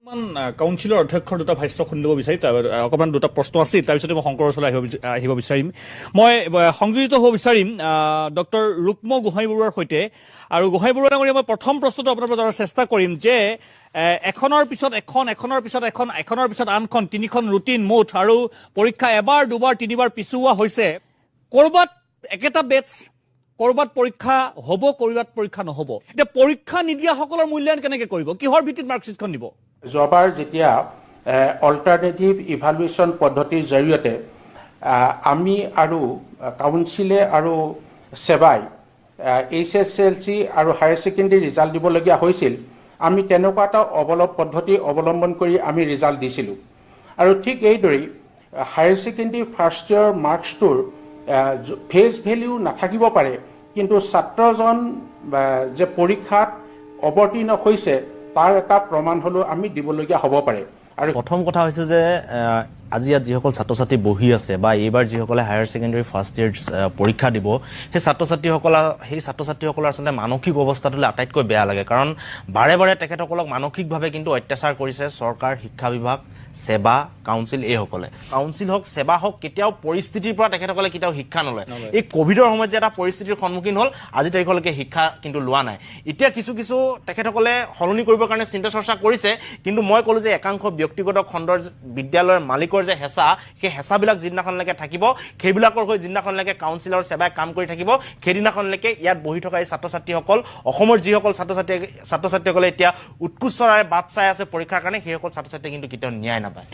কাউন্সিলৰ অধ্যক্ষৰ দুটা ভাষ্য শুনিব বিচাৰি অকণমান দুটা প্ৰশ্ন আছিল তাৰপিছতে মই শংকৰ ওচৰলৈ আহিব বিচাৰিম মই সংযোজিত হ'ব বিচাৰিম ডক্টৰ ৰুক্ম গোহাঁই বৰুৱাৰ সৈতে আৰু গোহাঁই বৰুৱা ডাঙৰীয়া মই প্ৰথম প্ৰশ্নটো আপোনাৰ পৰা জনাৰ চেষ্টা কৰিম যে এখনৰ পিছত এখন এখনৰ পিছত এখন এখনৰ পিছত আনখন তিনিখন ৰুটিন মুঠ আৰু পৰীক্ষা এবাৰ দুবাৰ তিনিবাৰ পিছুওৱা হৈছে ক'ৰবাত একেটা বেটছ ক'ৰবাত পৰীক্ষা হ'ব ক'ৰবাত পৰীক্ষা নহ'ব এতিয়া পৰীক্ষা নিদিয়াসকলৰ মূল্যায়ন কেনেকৈ কৰিব কিহৰ ভিত্তিত মাৰ্কশ্বিটখন দিব যোৱাবাৰ যেতিয়া অল্টাৰনেটিভ ইভালুৱেশ্যন পদ্ধতিৰ জৰিয়তে আমি আৰু কাউন্সিলে আৰু সেৱাই HSLC আৰু হায়াৰ ছেকেণ্ডেৰী ৰিজাল্ট দিবলগীয়া হৈছিল আমি তেনেকুৱা এটা পদ্ধতি অৱলম্বন কৰি আমি ৰিজাল্ট দিছিলোঁ আৰু ঠিক এইদৰেই হায়াৰ ছেকেণ্ডেৰী ফাৰ্ষ্ট ইয়েৰ মাৰ্কছটোৰ ফেচ ভেলিউ নাথাকিব পাৰে কিন্তু ছাত্ৰজন যে পৰীক্ষাত অৱতীৰ্ণ হৈছে তাৰ এটা প্ৰমাণ হলেও আমি দিবলগীয়া হ'ব পাৰে আৰু প্ৰথম কথা হৈছে যে আজি ইয়াত যিসকল ছাত্ৰ ছাত্ৰী বহি আছে বা এইবাৰ যিসকলে হায়াৰ ছেকেণ্ডেৰী ফাৰ্ষ্ট ইয়েৰ পৰীক্ষা দিব সেই ছাত্ৰ ছাত্ৰীসকলৰ আচলতে মানসিক অৱস্থাটোলৈ আটাইতকৈ বেয়া লাগে কাৰণ বাৰে বাৰে তেখেতসকলক মানসিকভাৱে কিন্তু অত্যাচাৰ কৰিছে চৰকাৰ শিক্ষা বিভাগ সেৱা কাউন্সিল এইসকলে কাউন্সিল হওক সেৱা হওক কেতিয়াও পৰিস্থিতিৰ পৰা তেখেতসকলে কেতিয়াও শিক্ষা নলয় এই কোভিডৰ সময়ত যে এটা পৰিস্থিতিৰ সন্মুখীন হ'ল আজি তাৰিখলৈকে শিক্ষা কিন্তু লোৱা নাই এতিয়া কিছু তেখেতসকলে সলনি কৰিবৰ কাৰণে চিন্তা চৰ্চা কৰিছে কিন্তু মই ক'লো যে একাংশ ব্যক্তিগত খণ্ডৰ বিদ্যালয়ৰ মালিকৰ যে হেঁচা সেই হেঁচাবিলাক যিদিনাখনলৈকে থাকিব সেইবিলাকৰ হৈ যিদিনাখনলৈকে কাউন্সিলৰ সেৱাই কাম কৰি থাকিব সেইদিনাখনলৈকে ইয়াত বহি থকা এই ছাত্ৰ ছাত্ৰীসকল অসমৰ যিসকল ছাত্ৰ ছাত্ৰীসকলে এতিয়া উৎকোচৰে বাট চাই আছে পৰীক্ষাৰ কাৰণে সেইসকল ছাত্ৰ ছাত্ৰী কিন্তু কেতিয়াও ন্যায় নাপায়